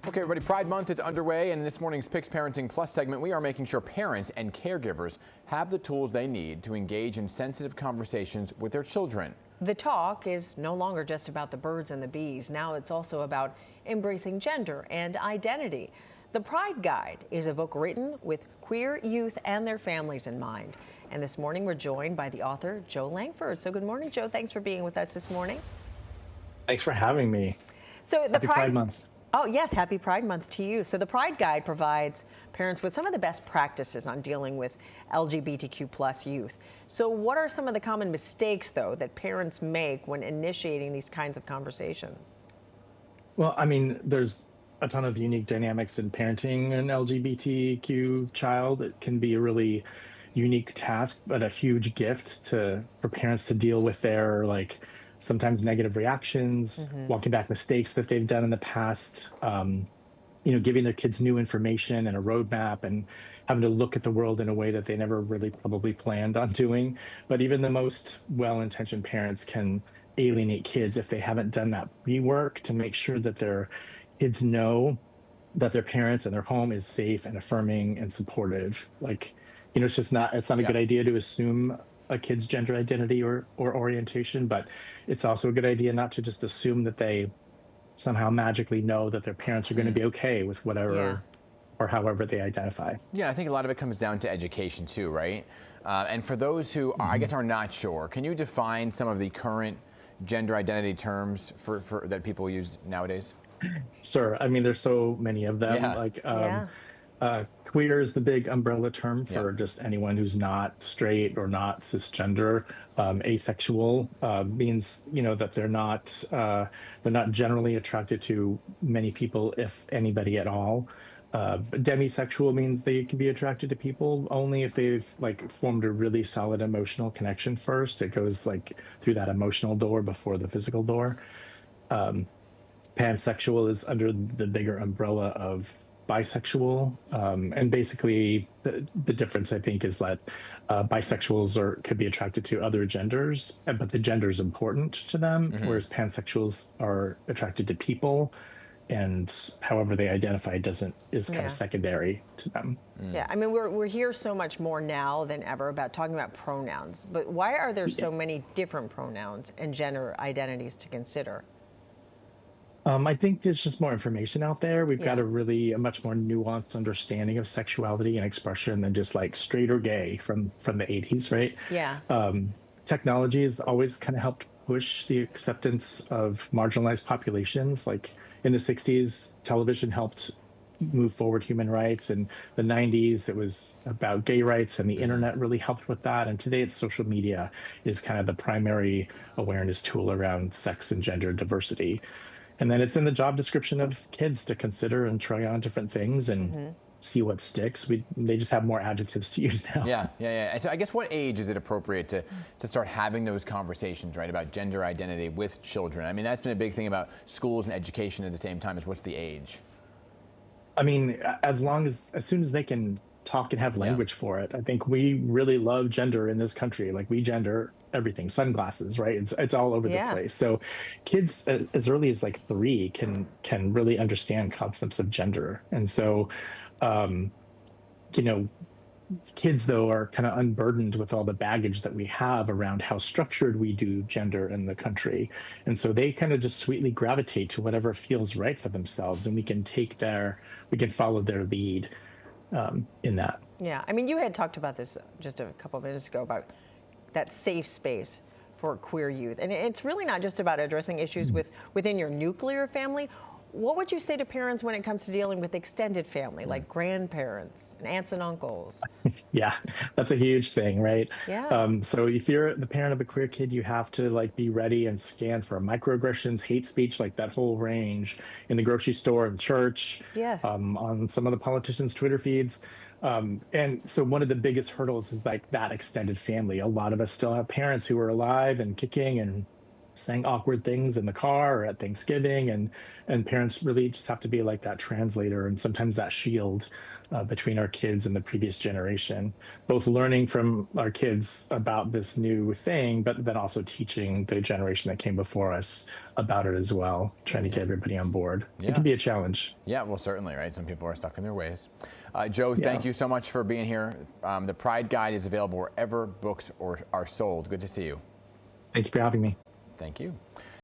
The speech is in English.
Okay, everybody, Pride Month is underway, and in this morning's PIX Parenting Plus segment, we are making sure parents and caregivers have the tools they need to engage in sensitive conversations with their children. The talk is no longer just about the birds and the bees. Now it's also about embracing gender and identity. The Pride Guide is a book written with queer youth and their families in mind. And this morning we're joined by the author, Joe Langford. So good morning, Joe. Thanks for being with us this morning. Thanks for having me. So the Happy Pride Month. Oh, yes. Happy Pride Month to you. So the Pride Guide provides parents with some of the best practices on dealing with LGBTQ plus youth. So what are some of the common mistakes, though, that parents make when initiating these kinds of conversations? Well, I mean, there's a ton of unique dynamics in parenting an LGBTQ child. It can be a really unique task, but a huge gift for parents to deal with their sometimes negative reactions, walking back mistakes that they've done in the past, giving their kids new information and a roadmap and having to look at the world in a way that they never really probably planned on doing. But even the most well-intentioned parents can alienate kids if they haven't done that pre-work to make sure that their kids know that their parents and their home is safe and affirming and supportive. It's not a good idea to assume a kid's gender identity or orientation, but it's also a good idea not to just assume that they somehow magically know that their parents are going to be okay with whatever or however they identify. Yeah, I think a lot of it comes down to education too, right? And for those who I guess are not sure, can you define some of the current gender identity terms for that people use nowadays? Sure. I mean, there's so many of them. Queer is the big umbrella term for just anyone who's not straight or not cisgender. Asexual means that they're not generally attracted to many people, if anybody at all. Demisexual means they can be attracted to people only if they've formed a really solid emotional connection first. It goes through that emotional door before the physical door. Pansexual is under the bigger umbrella of bisexual, and basically the difference I think is that bisexuals could be attracted to other genders, but the gender is important to them, whereas pansexuals are attracted to people, and however they identify is kind of secondary to them. Yeah, I mean, we're here so much more now than ever about talking about pronouns, but why are there so many different pronouns and gender identities to consider? I think there's just more information out there. We've got a much more nuanced understanding of sexuality and expression than just straight or gay from the 80s, right? Yeah. Technology has always kind of helped push the acceptance of marginalized populations. In the 60s, television helped move forward human rights. In the 90s, it was about gay rights, and the internet really helped with that. And today, it's social media is kind of the primary awareness tool around sex and gender diversity. And then it's in the job description of kids to consider and try on different things and see what sticks. They just have more adjectives to use now. Yeah. And so I guess what age is it appropriate to start having those conversations, right, about gender identity with children? I mean, that's been a big thing about schools and education at the same time, is what's the age? I mean, as soon as they can talk and have language for it. I think we really love gender in this country. We gender everything, sunglasses, right? It's all over the place. So kids as early as 3 can really understand concepts of gender. And so, kids though are kind of unburdened with all the baggage that we have around how structured we do gender in the country. And so they kind of just sweetly gravitate to whatever feels right for themselves. And we can follow their lead in that. Yeah, I mean, you had talked about this just a couple of minutes ago about that safe space for queer youth. And it's really not just about addressing issues within your nuclear family. What would you say to parents when it comes to dealing with extended family, like grandparents and aunts and uncles? Yeah, that's a huge thing, right? Yeah. So if you're the parent of a queer kid, you have to be ready and scan for microaggressions, hate speech, that whole range in the grocery store and church, on some of the politicians' Twitter feeds. And so one of the biggest hurdles is that extended family. A lot of us still have parents who are alive and kicking and saying awkward things in the car or at Thanksgiving, and parents really just have to be like that translator and sometimes that shield between our kids and the previous generation, both learning from our kids about this new thing, but then also teaching the generation that came before us about it as well, trying to get everybody on board. It Yeah. can be a challenge. Yeah, well, certainly, right? Some people are stuck in their ways. Joe, Yeah. thank you so much for being here. The Pride Guide is available wherever books are sold. Good to see you. Thank you for having me. Thank you.